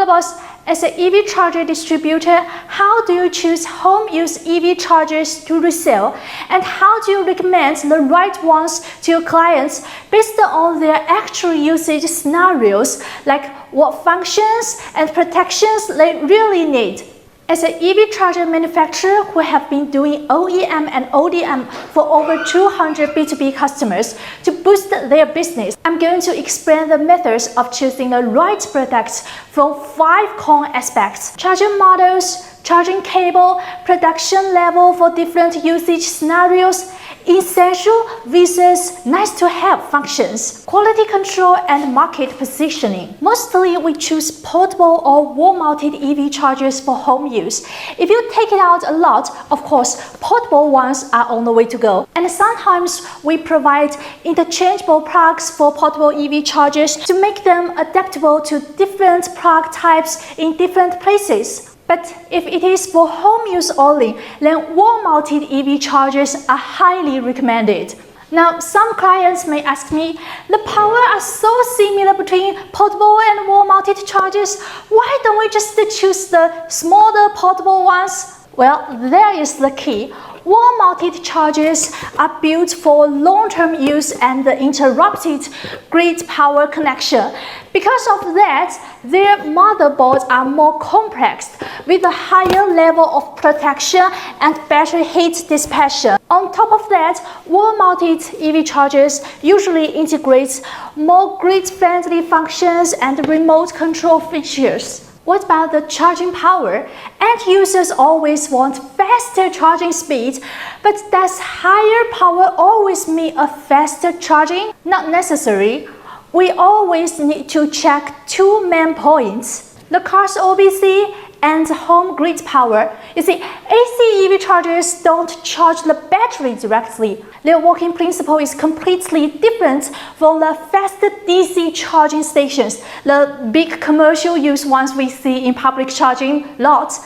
us, as an EV charger distributor, how do you choose home-use EV chargers to resell? And how do you recommend the right ones to your clients based on their actual usage scenarios, like what functions and protections they really need? As an EV charger manufacturer who have been doing OEM and ODM for over 200 B2B customers to boost their business, I'm going to explain the methods of choosing the right products from 5 core aspects: charging models, charging cable, production level for different usage scenarios, essential versus nice-to-have functions, quality control, and market positioning. Mostly, we choose portable or wall-mounted EV chargers for home use. If you take it out a lot, of course, portable ones are on the way to go. And sometimes we provide interchangeable plugs for portable EV chargers to make them adaptable to different plug types in different places. But if it is for home use only, then wall-mounted EV chargers are highly recommended. Now, some clients may ask me, the power are so similar between portable and wall-mounted chargers. Why don't we just choose the smaller portable ones? Well, there is the key. Wall-mounted chargers are built for long-term use and interrupted grid power connection. Because of that, their motherboards are more complex, with a higher level of protection and better heat dissipation. On top of that, wall-mounted EV chargers usually integrate more grid-friendly functions and remote control features. What about the charging power? End users always want faster charging speed, but does higher power always mean a faster charging? Not necessary. We always need to check 2 main points: the car's OBC and home grid power. You see, AC EV chargers don't charge the battery directly. Their working principle is completely different from the fast DC charging stations, the big commercial use ones we see in public charging lots.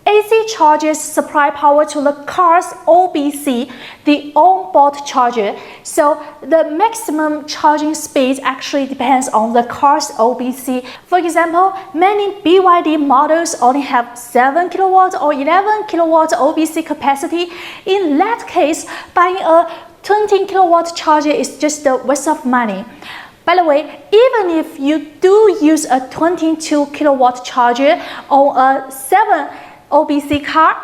AC chargers supply power to the car's OBC, the onboard charger, so the maximum charging speed actually depends on the car's OBC. For example, many BYD models only have 7 kW or 11 kW OBC capacity. In that case, buying a 20 kW charger is just a waste of money. By the way, even if you do use a 22 kW charger on a 7 OBC car,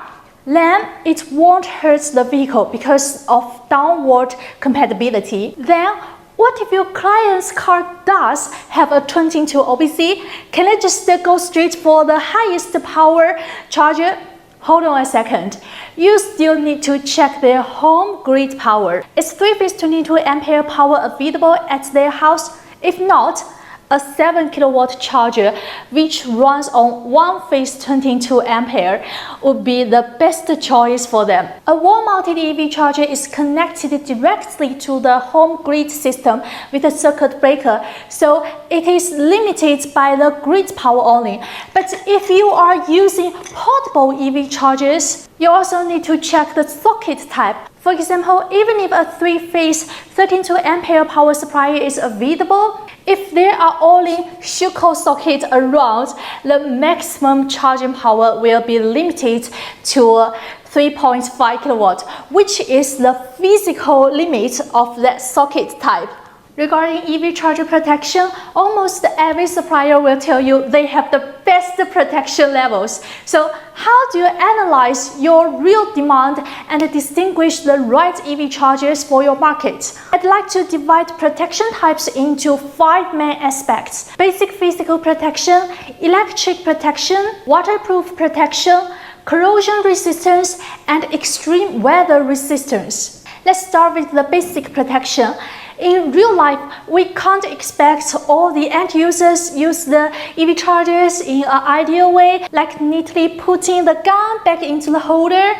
then it won't hurt the vehicle because of downward compatibility. Then, what if your client's car does have a 22 OBC? Can they just go straight for the highest power charger? Hold on a second. You still need to check their home grid power. Is 3-phase 22 ampere power available at their house? If not, a 7 kW charger which runs on 1-phase 22 ampere would be the best choice for them. A wall-mounted EV charger is connected directly to the home grid system with a circuit breaker, so it is limited by the grid power only. But if you are using portable EV chargers, you also need to check the socket type. For example, even if a 3-phase 32 ampere power supply is available, if there are only Shuko sockets around, the maximum charging power will be limited to 3.5 kW, which is the physical limit of that socket type. Regarding EV charger protection, almost every supplier will tell you they have the best protection levels. So how do you analyze your real demand and distinguish the right EV chargers for your market? I'd like to divide protection types into 5 main aspects: basic physical protection, electric protection, waterproof protection, corrosion resistance, and extreme weather resistance. Let's start with the basic protection. In real life, we can't expect all the end users use the EV chargers in an ideal way, like neatly putting the gun back into the holder.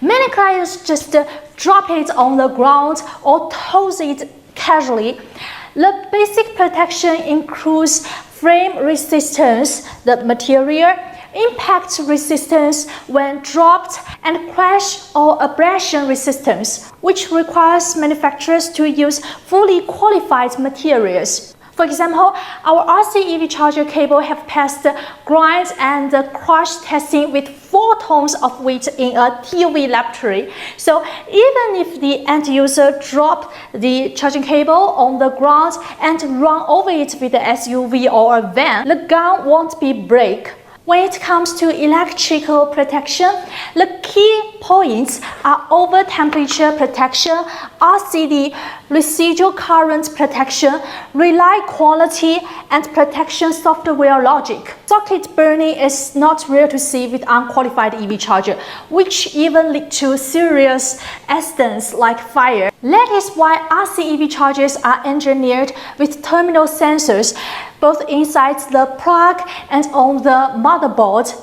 Many clients just drop it on the ground or toss it casually. The basic protection includes frame resistance, the material, impact resistance when dropped, and crash or abrasion resistance, which requires manufacturers to use fully qualified materials. For example, our RC EV charger cable have passed grind and crush testing with 4 tons of weight in a TUV laboratory. So even if the end user drop the charging cable on the ground and run over it with the SUV or a van, the gun won't be break. When it comes to electrical protection, the key points are over temperature protection, RCD, residual current protection, relay quality, and protection software logic. Socket burning is not rare to see with unqualified EV charger, which even lead to serious accidents like fire. That is why RC EV chargers are engineered with terminal sensors, both inside the plug and on the motherboard.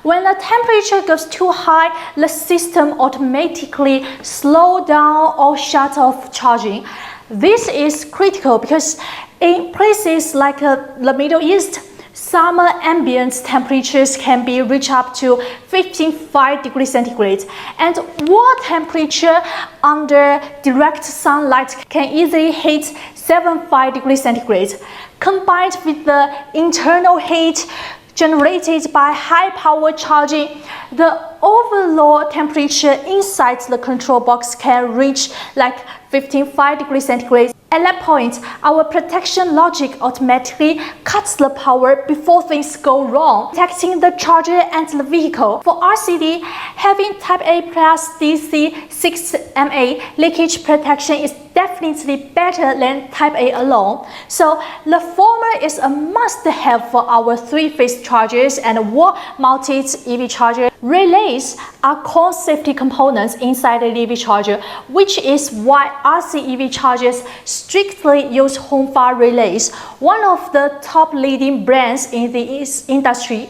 When the temperature goes too high, the system automatically slows down or shuts off charging. This is critical because in places like the Middle East, summer ambient temperatures can be reached up to 55 degrees centigrade, and water temperature under direct sunlight can easily hit 75 degrees centigrade. Combined with the internal heat generated by high power charging, the overall temperature inside the control box can reach like 55 degrees centigrade. At that point, our protection logic automatically cuts the power before things go wrong, protecting the charger and the vehicle. For RCD, having Type A plus DC 6MA leakage protection is definitely better than Type A alone. So the former is a must-have for our 3-phase chargers and wall-mounted EV charger. Relays are core safety components inside the EV charger, which is why RC EV chargers strictly use HomeFire relays, one of the top leading brands in the industry.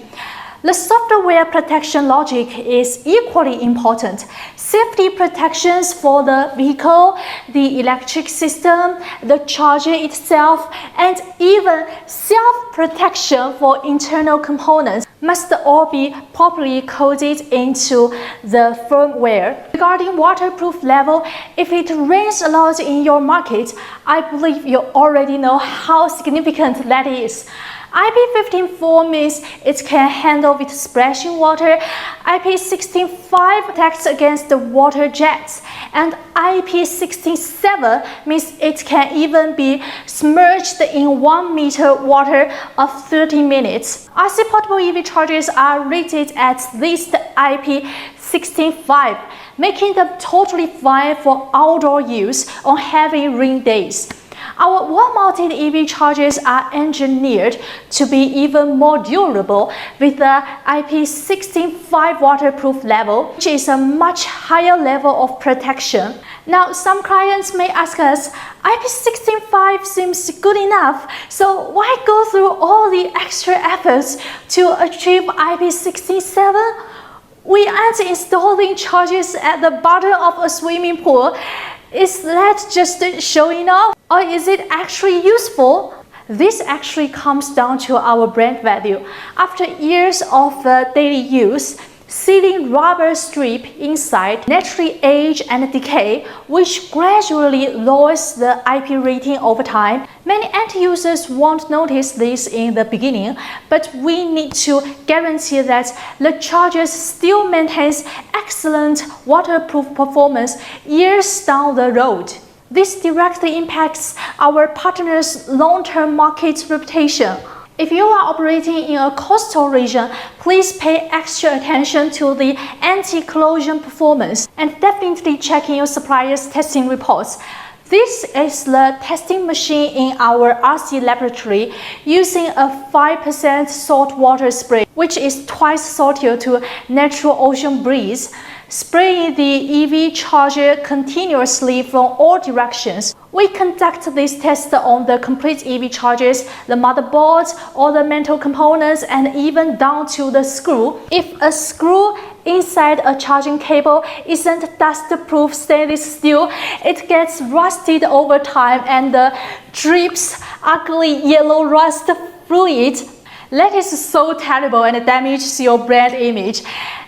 The software protection logic is equally important. Safety protections for the vehicle, the electric system, the charger itself, and even self-protection for internal components must all be properly coded into the firmware. Regarding waterproof level, if it rains a lot in your market, I believe you already know how significant that is. IP15.4 means it can handle with splashing water, IP16.5 protects against the water jets, and IP16.7 means it can even be submerged in 1 meter water of 30 minutes. RC portable EV chargers are rated at least IP16.5, making them totally fine for outdoor use on heavy rain days. Our wall-mounted EV chargers are engineered to be even more durable with the IP16.5 waterproof level, which is a much higher level of protection. Now, some clients may ask us, IP16.5 seems good enough, so why go through all the extra efforts to achieve IP16.7? We aren't installing chargers at the bottom of a swimming pool. Is that just showing off, or is it actually useful? This actually comes down to our brand value. After years of daily use, sealing rubber strip inside naturally age and decay, which gradually lowers the IP rating over time. Many end users won't notice this in the beginning, but we need to guarantee that the charger still maintains excellent waterproof performance years down the road. This directly impacts our partners' long-term market reputation. If you are operating in a coastal region, please pay extra attention to the anti-corrosion performance and definitely check in your supplier's testing reports. This is the testing machine in our RC laboratory using a 5% salt water spray, which is twice saltier to natural ocean breeze. Spraying the EV charger continuously from all directions. We conduct this test on the complete EV chargers, the motherboards, all the metal components, and even down to the screw. If a screw inside a charging cable isn't dust-proof stainless steel, it gets rusted over time and drips ugly yellow rust fluid. That is so terrible and damages your brand image.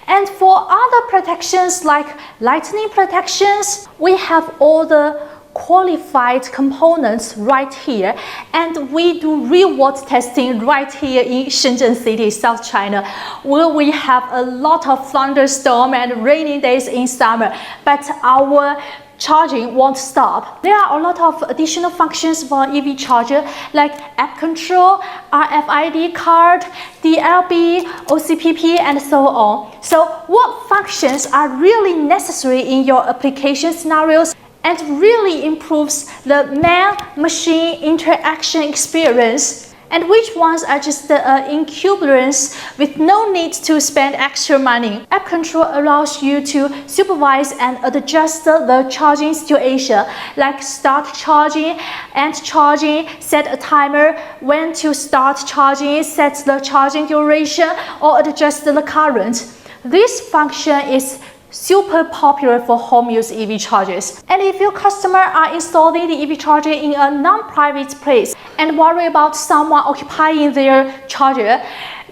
And for other protections like lightning protections, we have all the qualified components right here, and we do real-world testing right here in Shenzhen City, South China, where we have a lot of thunderstorm and rainy days in summer, but our charging won't stop. There are a lot of additional functions for EV charger, like app control, RFID card, DLB, OCPP, and so on. So what functions are really necessary in your application scenarios and really improves the man-machine interaction experience? And which ones are just incumbents with no need to spend extra money? App control allows you to supervise and adjust the charging situation, like start charging, end charging, set a timer, when to start charging, set the charging duration, or adjust the current. This function is super popular for home use EV chargers. And if your customer are installing the EV charger in a non-private place and worry about someone occupying their charger,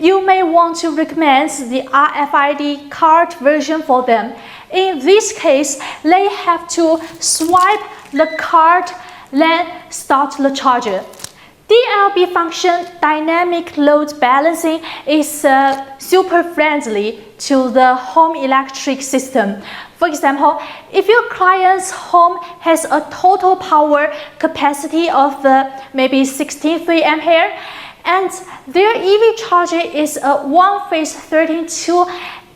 you may want to recommend the RFID card version for them. In this case, they have to swipe the card, then start the charger. DLB function, dynamic load balancing, is super friendly to the home electric system. For example, if your client's home has a total power capacity of maybe 63 ampere, and their EV charger is a one-phase 32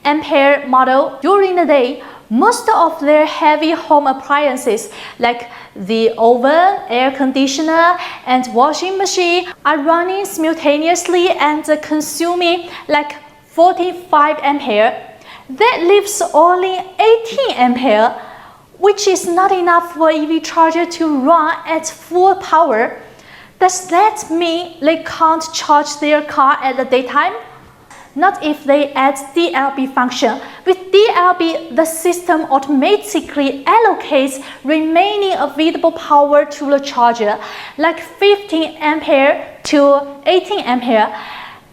ampere model, during the day, most of their heavy home appliances like the oven, air conditioner, and washing machine are running simultaneously and consuming like 45 ampere. That leaves only 18 ampere, which is not enough for EV charger to run at full power. Does that mean they can't charge their car at the daytime? Not if they add DLB function. With DLB, the system automatically allocates remaining available power to the charger, like 15 ampere to 18 ampere.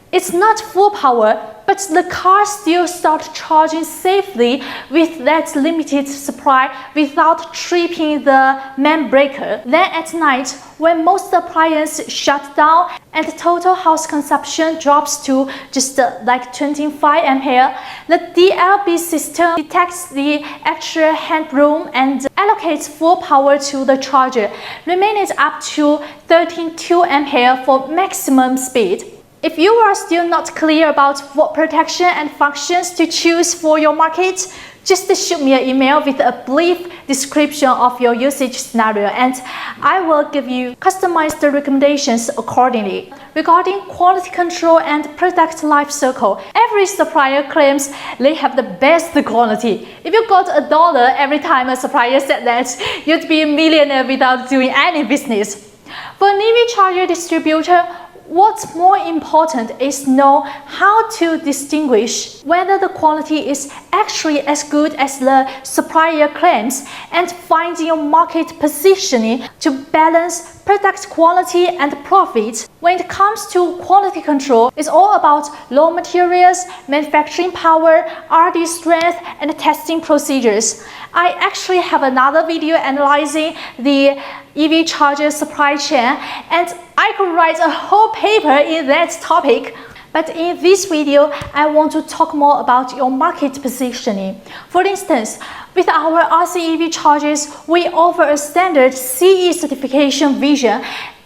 It's not full power, but the car still starts charging safely with that limited supply without tripping the main breaker. Then at night, when most appliances shut down and total house consumption drops to just like 25 ampere, the DLB system detects the extra headroom and allocates full power to the charger, remaining up to 32 ampere for maximum speed. If you are still not clear about what protection and functions to choose for your market, just shoot me an email with a brief description of your usage scenario, and I will give you customized recommendations accordingly. Regarding quality control and product life cycle, every supplier claims they have the best quality. If you got $1 every time a supplier said that, you'd be a millionaire without doing any business. For an EV charger distributor, what's more important is know how to distinguish whether the quality is actually as good as the supplier claims, and find your market positioning to balance product quality and profit. When it comes to quality control, it's all about raw materials, manufacturing power, R&D strength, and testing procedures. I actually have another video analyzing the EV charger supply chain, and I could write a whole paper in that topic. But in this video, I want to talk more about your market positioning. For instance, with our RCEV chargers, we offer a standard CE certification version,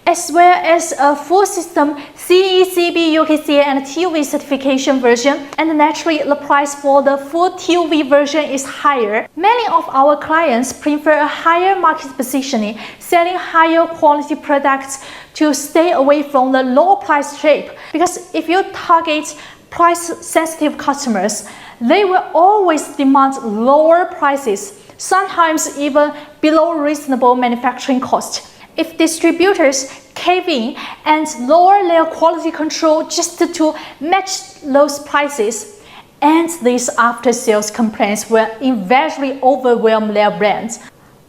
as well as a full system CE, CB, UKCA, and TUV certification version, and naturally the price for the full TUV version is higher. Many of our clients prefer a higher market positioning, selling higher quality products to stay away from the low price trap, because if you target price-sensitive customers, they will always demand lower prices, sometimes even below reasonable manufacturing cost. If distributors cave in and lower their quality control just to match those prices, and these after-sales complaints will eventually overwhelm their brands.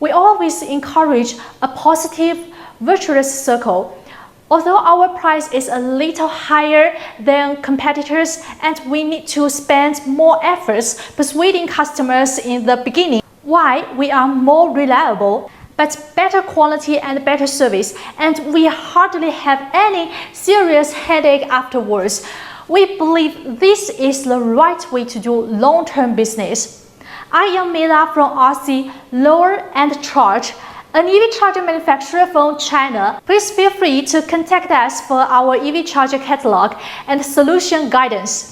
We always encourage a positive, virtuous circle. Although our price is a little higher than competitors and we need to spend more efforts persuading customers in the beginning why we are more reliable, but better quality and better service, and we hardly have any serious headache afterwards. We believe this is the right way to do long-term business. I am Mila from RC Lower and Charge, an EV charger manufacturer from China. Please feel free to contact us for our EV charger catalog and solution guidance.